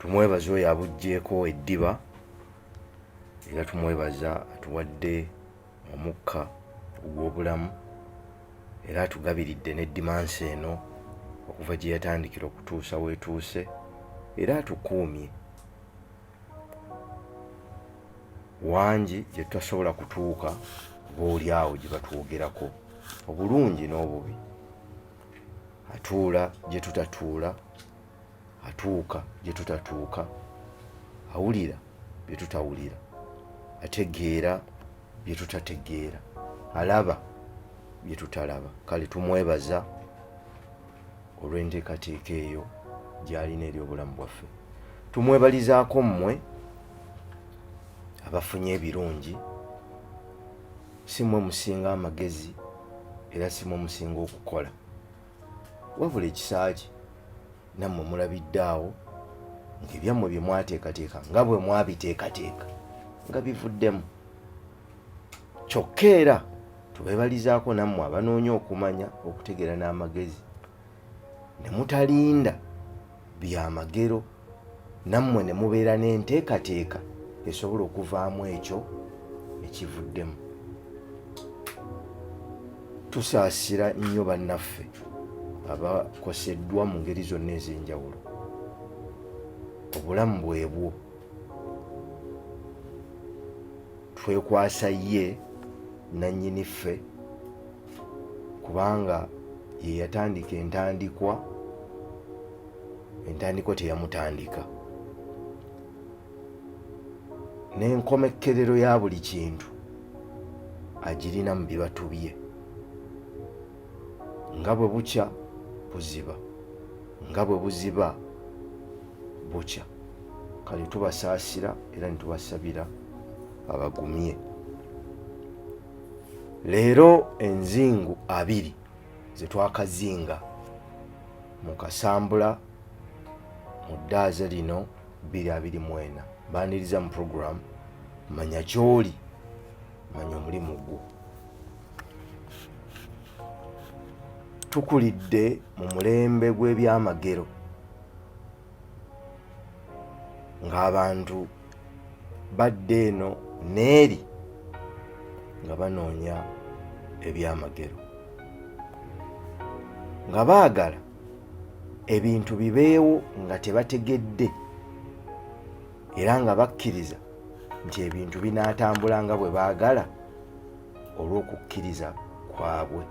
Tumwebaza oyo abuggyeko eddiba era tumwebaza atuwadde omukka ogw'obulamu era atugabiridde n'eddimansi eno okuva gye yatandikira okutuusa weetuuse era atukuumye wangi gye tutasobola kutuuka booli awo gye batwogerako obulungi n'obubi. Atuula gye tutatuula, atuuka gye tutatuuka, awulira bye tutawulira, ategeera bye tutategeera, alaba bye tutalaba. Kale tumwebaza olw'enteekateeka eyo gy'alina eri obulamu bwaffe. Tumwebalizaako mmwe abafunye ebirungi, si mmwe musinga amagezi era si mmwe musinga okukola, wabula ekisaaki nammwe mulabidde awo ng'ebyammwe bye mwateekateeka nga bwe mwabiteekateeka nga bivuddemu. Kyokka era tubeebalizaako nammwe abanoonya okumanya okutegeera n'amagezi ne mutalinda byamagero, nammwe ne mubeera n'enteekateeka esobola okuvaamu ekyo ekivuddemu. Tusaasira nnyo bannaffe abakoseddwa mu ngeri zonna ez'enjawulo. Obulamu bwebwo, twekwasa ye nannyini ffe kubanga ye yatandika entandikwa teyamutandika, n'enkomekkerero ya buli kintu agirina mu bibatu bye. Nga bwe bukya buziba, nga bwe buziba bukya. Kale tubasaasira era ne tubasabira abagumye. Leero enzingu 2 ze twakazinga mu Kasambula mu ddaaza lino 2024 mbaniriza mu program manya gy'oli, manya omulimu gwo. Tukulidde mu mulembe gw'ebyamagero ng'abantu badde eno n'eri nga banoonya ebyamagero, nga baagala ebintu bibeewo nga tebategedde era nga bakkiriza nti ebintu binaatambula nga bwe baagala olw'okukkiriza kwabwe.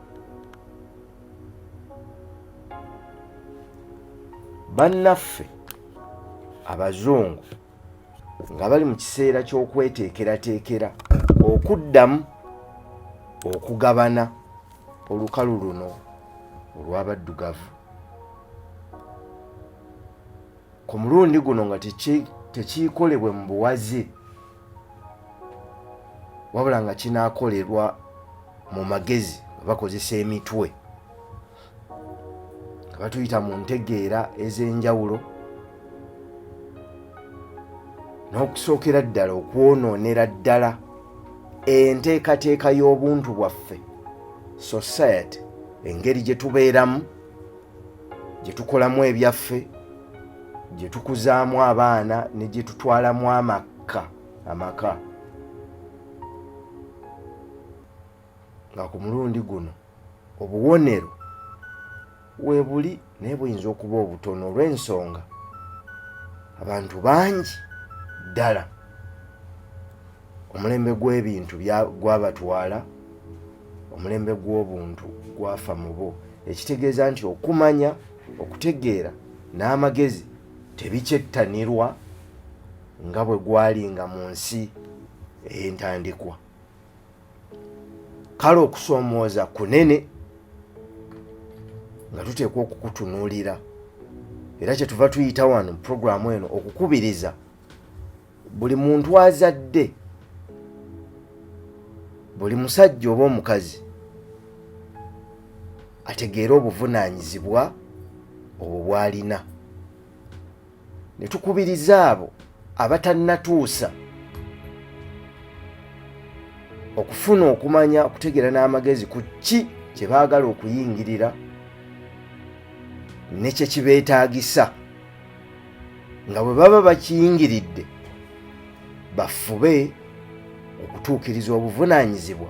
Bannaffe abazungu nga bali mu kiseera ky'okweteekerateekera okuddamu okugabana olukalu luno olw'abaddugavu, ku mulundi guno nga tekiikolebwe mu buwaze wabula nga kinaakolerwa mu magezi nga bakozesa emitwe, nga batuyita mu ntegeera ez'enjawulo, n'okusookera ddala okwonoonera ddala enteekateeka y'obuntu bwaffe, society, engeri gye tubeeramu, gye tukolamu ebyaffe, gye tukuzaamu abaana ne gye tutwalamu amaka. Nga ku mulundi guno obuwonero weebuli naye buyinza okuba obutono olw'ensonga abantu bangi ddala omulembe gw'ebintu gwabatwala, omulembe gw'obuntu gwafa mu bo, ekitegeeza nti okumanya, okutegeera n'amagezi tebikyettanirwa nga bwe gwalinga mu nsi ey'entandikwa. Kale okusoomooza kunene nga tuteekwa okukutunuulira, era kyetuva tuyita wano mu puroguramu eno okukubiriza buli muntu azadde, buli musajja oba omukazi ategeera obuvunaanyizibwa obwo bw'alina. Ne tukubiriza abo abatannatuusa okufuna okumanya, okutegeera n'amagezi ku ki kye baagala okuyingirira ne kye kibeetaagisa nga bwe baba bakiyingiridde bafube okutuukiriza obuvunaanyizibwa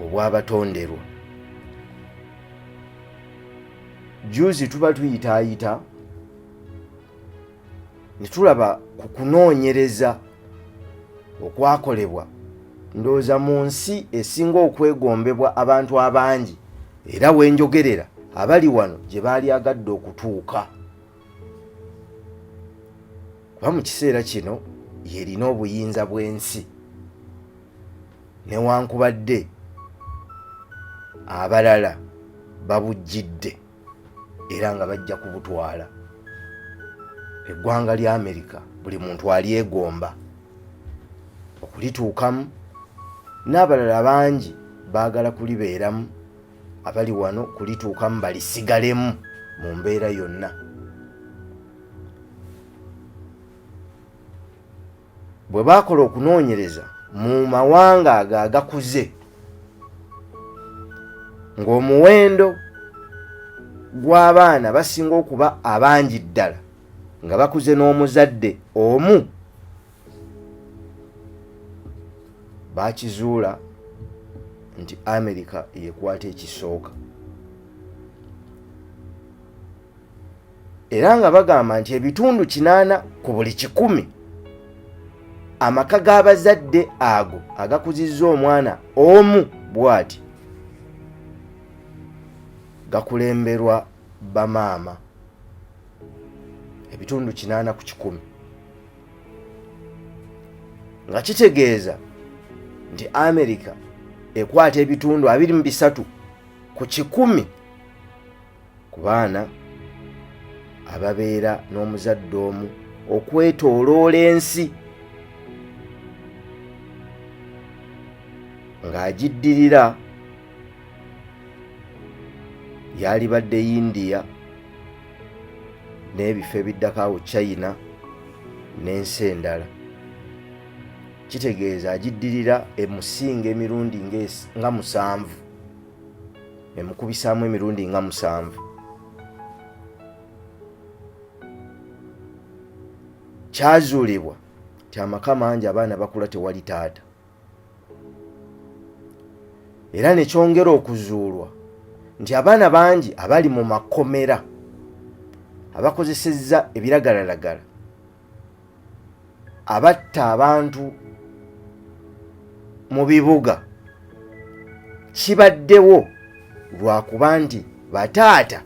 obw'abatonderwa. Juzi tuba tuyitaayita ne tulaba ku kunoonyereza okwakolebwa ndowooza mu nsi esinga okwegombebwa abantu abangi era wenjogerera abali wano gye baali agadde okutuuka. Kuba mu kiseera kino yerina obuyinza bw'ensi newankubadde abalala babujjidde era nga bajja kubutwala. Eggwanga lya Amerika buli muntu alyegomba okulituukamu, n'abalala bangi baagala kulibeeramu, abali wano kulituukamu balisigalemu mu mbeera yonna. Bwe baakola okunoonyereza mu mawanga ago agakuze ng'omuwendo gw'abaana basinga okuba abangi ddala nga bakuze n'omuzadde omu, baakizuula nti Amerika yekwata ekisooka. Era nga bagamba nti ebitundu 80 ku buli 100 amaka g'abazadde ago agakuzizza omwana omu bw'ati gakulemberwa bamaama. Ebitundu 80 ku 100 nga kitegeeza nti Amerika ekwata ebitundu 23 ku 100 ku baana ababeera n'omuzadde omu okwetooloola ensi, ng'agiddirira yalibadde India n'ebifo ebiddako awo China n'ensi endala. Kitegeeza agiddirira emusinga emirundi nga 7, emukubisaamu emirundi nga 7. Kyazuulibwa nti amaka mangi abaana bakula tewali taata, era ne kyongera okuzuulwa nti abaana bangi abali mu makomera abakozesezza ebiragalalagala, abatta abantu mu bibuga, kibaddewo lwakuba nti bataata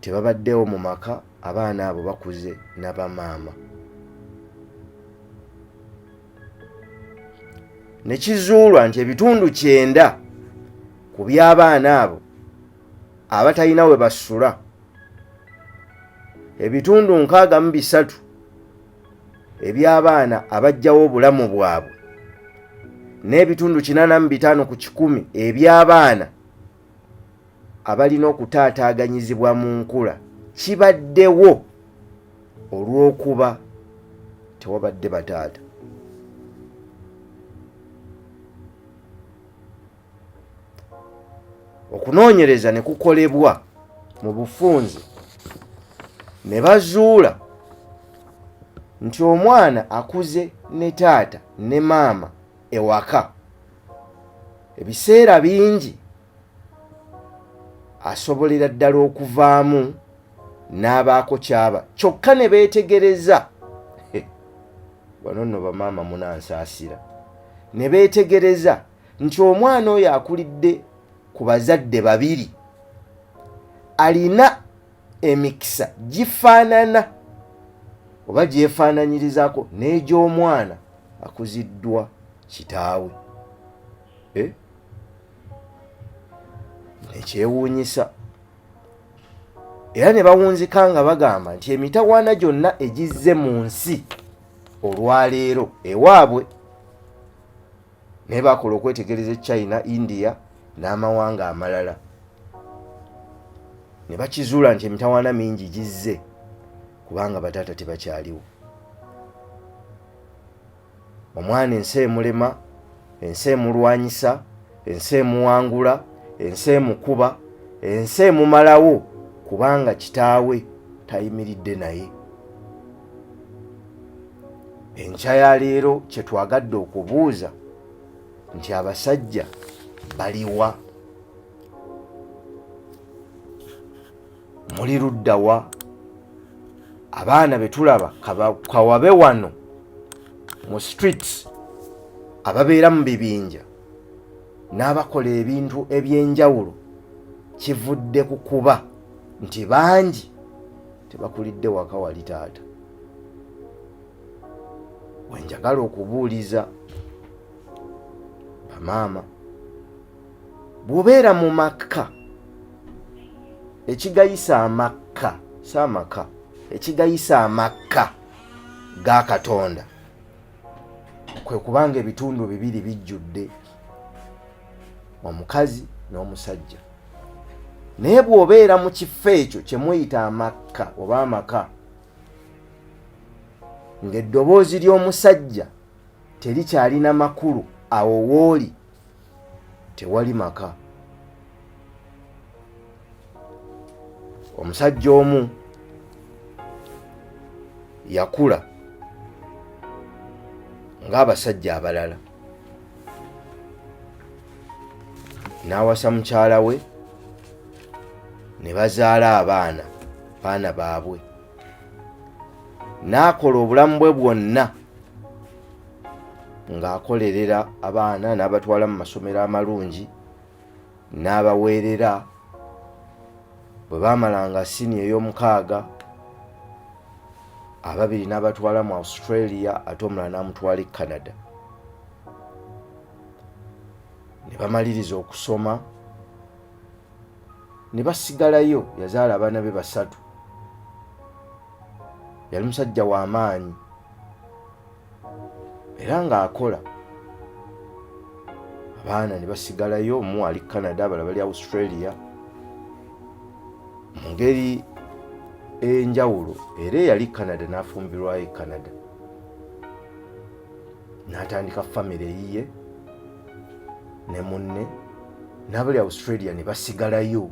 tebabaddewo mu maka, abaana abo bakuze n'abamaama. Ne kizuulwa nti ebitundu 9 ku by'abaana abo abatalina we basula, ebitundu 63 eby'abaana abajjawo obulamu bwabwe, n'ebitundu 85 ku 100 eby'abaana abalina okutaataaganyizibwa mu nkula kibaddewo olw'okuba tewabadde bataata. Okunoonyereza ne kukolebwa mu bufunze ne bazuula nti omwana akuze ne taata ne maama ewaka, ebiseera bingi asobolera ddala okuvaamu n'abaako kyaba, kyokka ne beetegereza wano nno bamaama munansaasira, ne beetegereza nti omwana oyo akulidde ku bazadde babiri alina emikisa gifaanana oba gyefaananyirizaako n'egy'omwana akuziddwa kitaawe. Ekyewuunyisa era ne bawunzika nga bagamba nti emitawaana gyonna egizze mu nsi olwaleero ewaabwe, naye bakola okwetegereza China, India n'amawanga amalala, ne bakizuula nti emitawaana mingi gizze kubanga bataata tebakyaliwo. Omwana ensi emulema, ensi emulwanyisa, ensi emuwangula, ensi emukuba, ensi emumalawo kubanga kitaawe tayimiridde naye. Enkya ya leero kye twagadde okubuuza nti abasajja baliwa? Muli ludda wa? Abaana be tulaba kawabe wano mu streets ababeera mu bibinja n'abakola ebintu eby'enjawulo kivudde ku kuba nti bangi tebakulidde waka wali taata. Wenjagala okubuuliza bamaama, bw'obeera mu maka ekigayisa amaka saamaka ekigayisa amaka ga Katonda kwe kubanga ebitundu bibiri bijjudde, omukazi n'omusajja. Naye bw'obeera mu kifo ekyo kye muyita amaka oba amaka, ng'eddoboozi ly'omusajja terikyalina makulu, awo wooli tewali maka. Omusajja omu yakula ng'abasajja abalala, n'awasa mukyala we ne bazaala abaana baabwe. N'akola obulamu bwe bwonna ng'akolerera abaana, n'abatwala mu masomero amalungi, n'abaweerera. Bwe baamalanga siniya ey'omukaaga, ababiri n'abatwala mu Australia ate omulala n'amutwala e Canada. Ne bamaliriza okusoma ne basigalayo. Yazaala abaana be 3. Yali musajja w'amaanyi era ng'akola. Abaana ne basigalayo, omu ali Canada, abalala bali Australia. Mu ngeri enjawulo era eyali Canada n'afumbirwayo e Canada, n'atandika famire yiye ne munne, n'abali Australia ne basigalayo.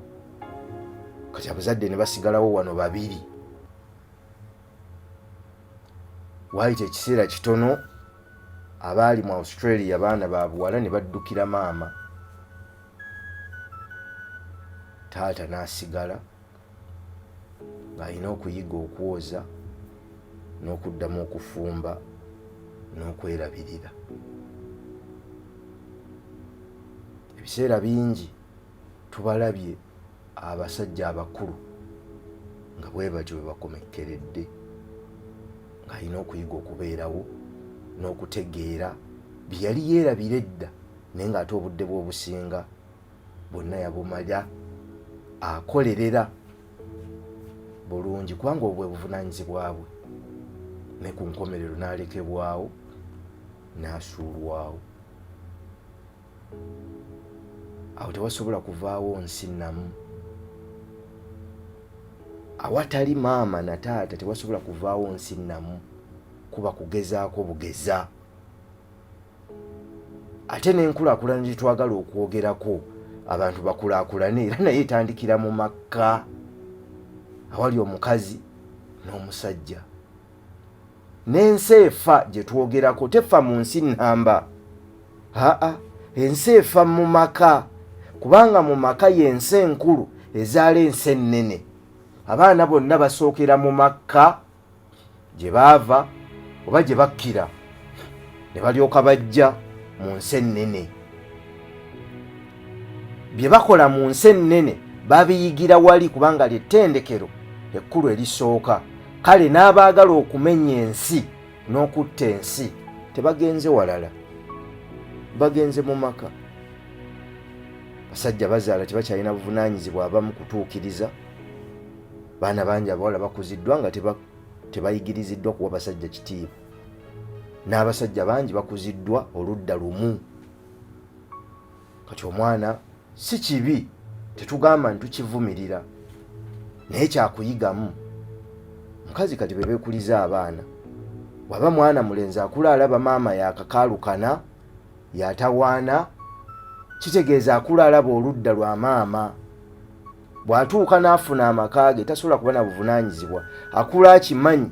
Kati abazadde ne basigalawo wano 2. Waayita ekiseera kitono, abaali mu Australia baana ba buwala ne baddukira maama. Taata n'asigala ng'alina okuyiga okwoza n'okuddamu okufumba n'okwerabirira. Ebiseera bingi tubalabye abasajja abakulu nga bwe batyo bwe bakomekkeredde, ng'alina okuyiga okubeerawo n'okutegeera bye yali yeerabira edda, naye ng'ate obudde bw'obusinga bwonna yabumala akolerera bulungi, kubanga obwo bwe buvunaanyizibwa bwe. Ne ku nkomerero n'alekebwawo n'asuulwawo. Awo tewasobola kuvaawo nsi nnamu. Awatali maama na taata tewasobola kuvaawo nsi nnamu, kuba kugezaako bugeza. Ate n'enkulaakulana gye twagala okwogerako, abantu bakulaakulane era naye etandikira mu maka awali omukazi n'omusajja. N'ensi efa gye twogerako tefa mu nsi nnamba, ensi efa mu maka, kubanga mu maka y'ensi enkulu ezaala ensi ennene. Abaana bonna basookera mu maka gye baava oba gye bakkira, ne balyoka bajja mu nsi ennene. Bye bakola mu nsi ennene babiyigira wali, kubanga ly'ettendekero ekkulu erisooka. Kale n'abaagala okumenya ensi n'okutta ensi tebagenze walala, bagenze mu maka. Basajja bazaala tebakyalina buvunaanyizibwa abamu kutuukiriza. Baana bangi abawala bakuziddwa nga tebayigiriziddwa kuwa basajja kitiibwa. N'abasajja bangi bakuziddwa oludda lumu. Kati omwana si kibi, tetugamba nti tukivumirira, naye kyakuyigamu. Mukazi kati be beekuliza abaana. Bw'aba mwana mulenzi akula alaba maama yakakaalukana, yatawaana, kitegeeza akula alaba oludda lwa maama. bw'atuuka n'afuna amaka ge tasobola kuba na buvunaanyizibwa. Akula akimanyi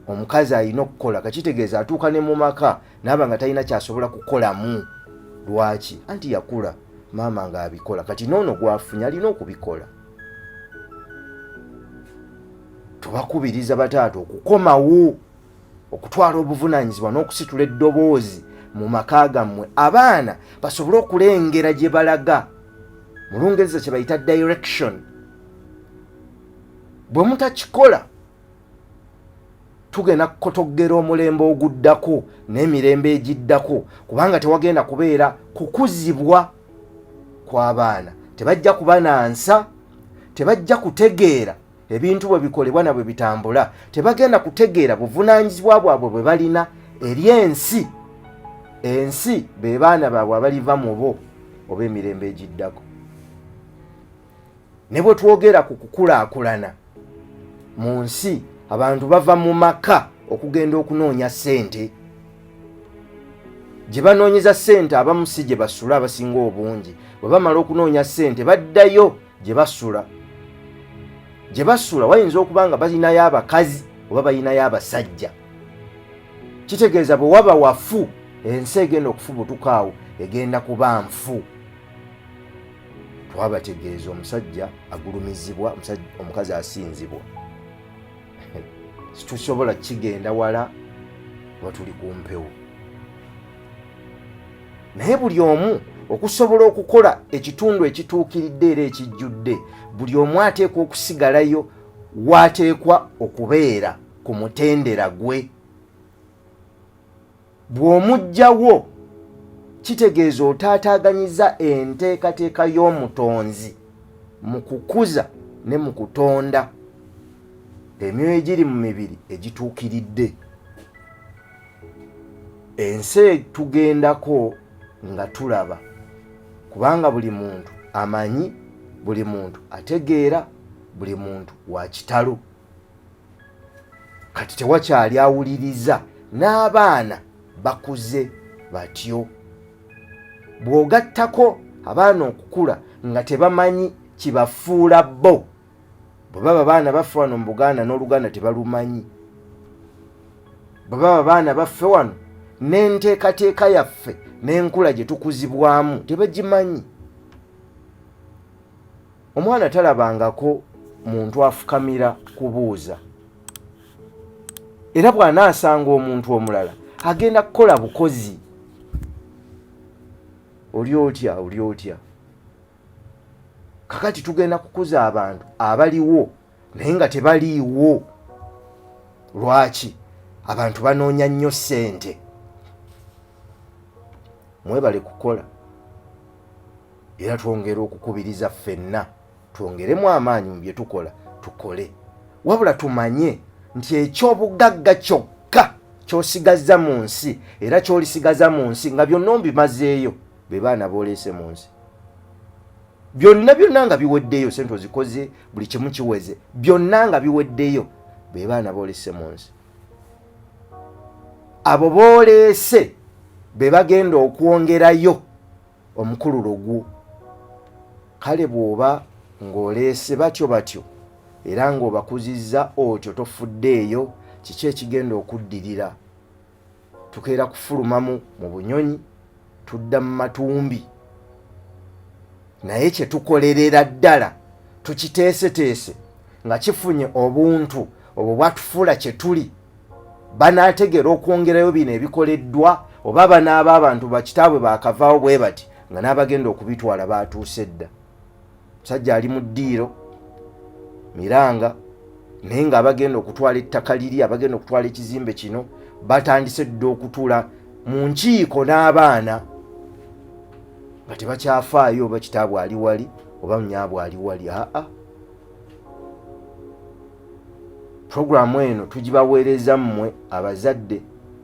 omukazi alina okukola, kakitegeeza atuuka ne mu maka naaba nga talina kyasobola kukolamu. Lwaki? Anti yakula maama ng'abikola, kati n'ono gwafunye alina okubikola. Tubakubiriza bataata okukomawo okutwala obuvunaanyizibwa n'okusitula eddoboozi mu maka gammwe, abaana basobole okulengera gye balaga. Mu Lungereza kye bayita direction. Bwe mutakikola tugenda kukotoggera omulembe oguddako n'emirembe egiddako, kubanga tewagenda kubeera kukuzibwa kw'abaana. Tebajja kubanansa, tebajja kutegeera ebintu bwe bikolebwa na bwe bitambula, tebagenda kutegeera buvunaanyizibwa bwabwe bwe balina eri ensi. Ensi be baana baabwe abaliva mu bo oba emirembe egiddako. Ne bwe twogera ku kukulaakulana mu nsi, abantu bava mu maka okugenda okunoonya ssente. Gye banoonyeza ssente abamu si gye basula abasinga obungi. Bwe bamala okunoonya ssente baddayo gye basula. Gye basula wayinza okuba nga balinayo abakazi oba balinayo abasajja. Kitegeeza bwe waba wafu, ensi egenda okufubutuka awo egenda kuba nfu. Twabategeeza omusajja agulumizibwa, omukazi asinzibwa. Situsobola kigenda wala nga tuli ku mpewo. Naye buli omu okusobola okukola ekitundu ekituukiridde era ekijjudde, buli omu ateekwa okusigalayo waateekwa okubeera ku mutendera gwe. Bw'omugjawo kitegeeza otaataaganyiza enteekateeka y'omutonzi mu kukuza ne mu kutonda emyoyo egiri mu mibiri egituukiridde. Ensi tugendako nga tulaba, kubanga buli muntu amanyi, buli muntu ategeera, buli muntu wa kitalo. Kati tewakyali awuliriza, n'abaana bakuze batyo. Bw'ogattako abaana okukula nga tebamanyi kibafuula bo, bwe baba baana baffe wano mu Buganda n'Oluganda tebalumanyi, bwe baba baana baffe wano n'enteekateeka yaffe n'enkula gye tukuzibwamu tebagimanyi. Omwana talabangako muntu afukamira kubuuza, era bw'anaasanga omuntu omulala agenda kukola bukozi. Oli otya, oli otya? Kakati tugenda kukuza abantu abaliwo naye nga tebaliiwo. Lwaki? Abantu banoonya nnyo ssente. Mwebale kukola era twongere okukubiriza ffenna, twongeremu amaanyi mu bye tukola, tukole. Wabula tumanye nti eky'obugagga kyokka ky'osigaza mu nsi era ky'olisigaza mu nsi nga byonna mbimazeeyo be baana b'oleese mu nsi. Byonna nga biweddeyo, sente ozikoze, buli kimu kiweze, byonna nga biweddeyo be baana b'oleese mu nsi. Abo b'oleese be bagenda okwongerayo omukululo gwo. Kale bw'oba ng'oleese batyo era ng'obakuzizza otyo tofuddeeyo, kiki ekigenda okuddirira? Tukeera kufulumamu mu bunyonyi, tudda mu matumbi. Naye kye tukolerera ddala tukiteeseteese nga kifunye obuntu obwo bwatufuula kye tuli, banaategera okwongerayo bino ebikoleddwa, oba banaaba abantu bakitaabwe baakavaawo bwe bati nga n'abagenda okubitwala baatuuse dda. Musajja ali mu ddiiro Miranga, naye nga abagenda okutwala ettaka liri, abagenda okutwala ekizimbe kino batandise dda okutuula mu nkiiko n'abaana nga tebakyafaayo oba kitaabwe ali wali oba munyaabwe ali wali. Programu eno tugibaweereza mmwe abazadde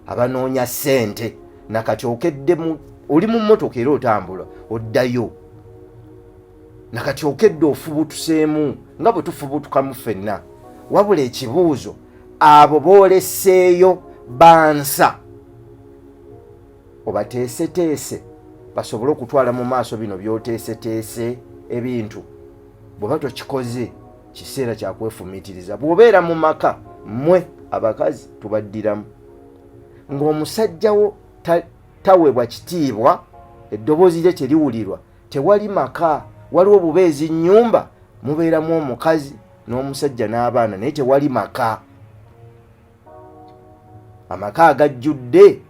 abanoonya ssente, nakati okedde oli mu mmotoka era otambula oddayo, nakati okedde ofubutuseemu nga bwe tufubutukamu ffenna. Wabula ekibuuzo, abo booleseeyo bansa obateeseteese basobole okutwala mu maaso bino by'oteeseteese ebintu. bw'oba tokikoze kiseera kyakwefumiitiriza. bw'obeera mu maka mmwe abakazi tubaddiramu ng'omusajjawo taweebwa kitiibwa, eddoboozi lye teriwulirwa, tewali maka. waliwo bubeezi nnyumba mubeeramu omukazi n'omusajja n'abaana naye tewali maka. amaka agajjudde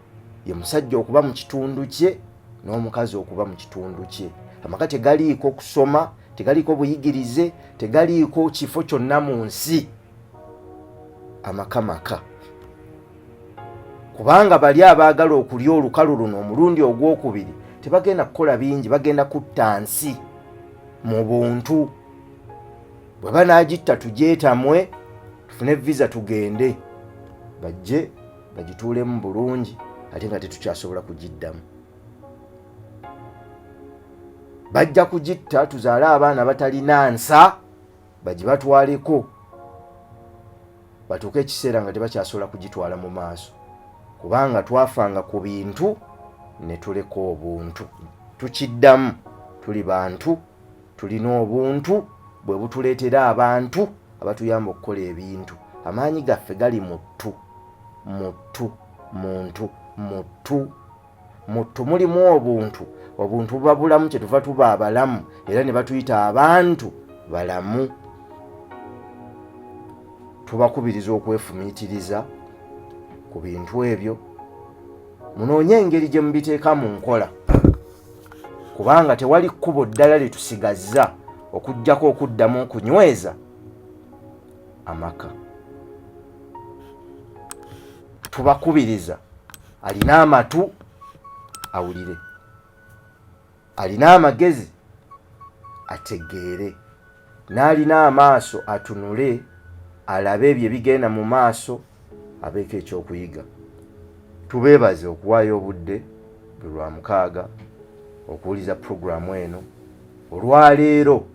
ye musajja okuba mu kitundu kye n'omukazi okuba mu kitundu kye. amaka tegaliiko kusoma, tegaliiko buyigirize, tegaliiko kifo kyonna mu nsi. amaka kubanga bali abaagala okulya olukalu luno omulundi ogwokubiri tebagenda kukola bingi, bagenda kutta nsi mu buntu. bwe banaagitta tugyetamwe tufune visa tugende, bajje bagituulemu bulungi ate nga tetukyasobola kugiddamu. bajja kugitta tuzaale abaana batalina nsa bagibatwaleko, batuuke ekiseera nga tebakyasobola kugitwala mu maaso kubanga twafanga ku bintu ne tuleka obuntu. tukiddamu, tuli bantu, tulina obuntu bwe butuleetera abantu abatuyamba okukola ebintu. amaanyi gaffe gali muttu mulimu obuntu. obuntu buba bulamu kyetuva tuba abalamu era ne batuyita abantu balamu. tubakubiriza okwefumiitiriza ku bintu ebyo, munoonye engeri gye mubiteeka mu nkola kubanga tewali kkubo ddala lyetusigazza okuggyako okuddamu okunyweza amaka. tubakubiriza, alina amatu awulire, alina amagezi ategeere, n'alina amaaso atunule alabe ebyo ebigenda mu maaso abeeko ekyokuyiga. tubeebaze okuwaayo obudde bwe lwa 6 okuwuliza puroguramu eno. olwaleero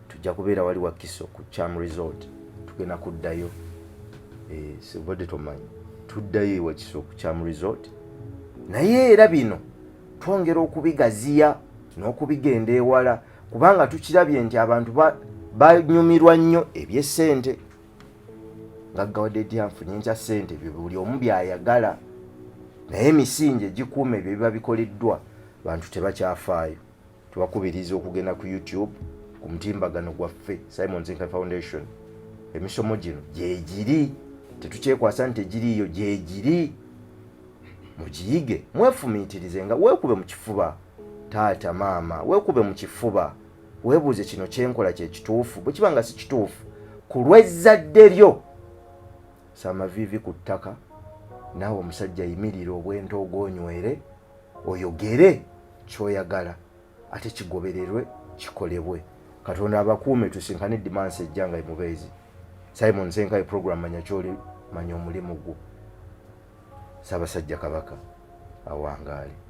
tujja kubeera wali Wakiso ku Cham Resort, tugenda kuddayo sibadde tomanyi tuddayo ewakiso ku Cham Resort. naye era bino twongera okubigaziya n'okubigenda ewala kubanga tukirabye nti abantu banyumirwa nnyo eby'essente. ngaggawadde nfunye nkya ssente byo buli omu byayagala, naye emisingi egikuuma ebyo biba bikoleddwa bantu tebakyafaayo. tubakubiriza okugenda ku YouTube ku mutimbagano gwaffe Simon Zenkai Foundation. emisomo gino gyegiri, tetukyekwasa nti egiriiyo, gyegiri. mugiyige, mwefumiitirize nga weekube mu kifuba. taata maama weekube mu kifuba, weebuuze kino kyenkola kye kituufu, bwe kiba nga si kituufu ku lw'ezzadde lyo. Samavivi ku ttaka, naawe omusajja yimirira obwento ogwonywere oyogere kyoyagala ate kigobererwe kikolebwe. Katonda abakuume tusinkane Dimansi ejjanga emubeezi. Simon Zenkai program manya kyoli manya omulimu gwo. Ssaabasajja Kabaka awangaale.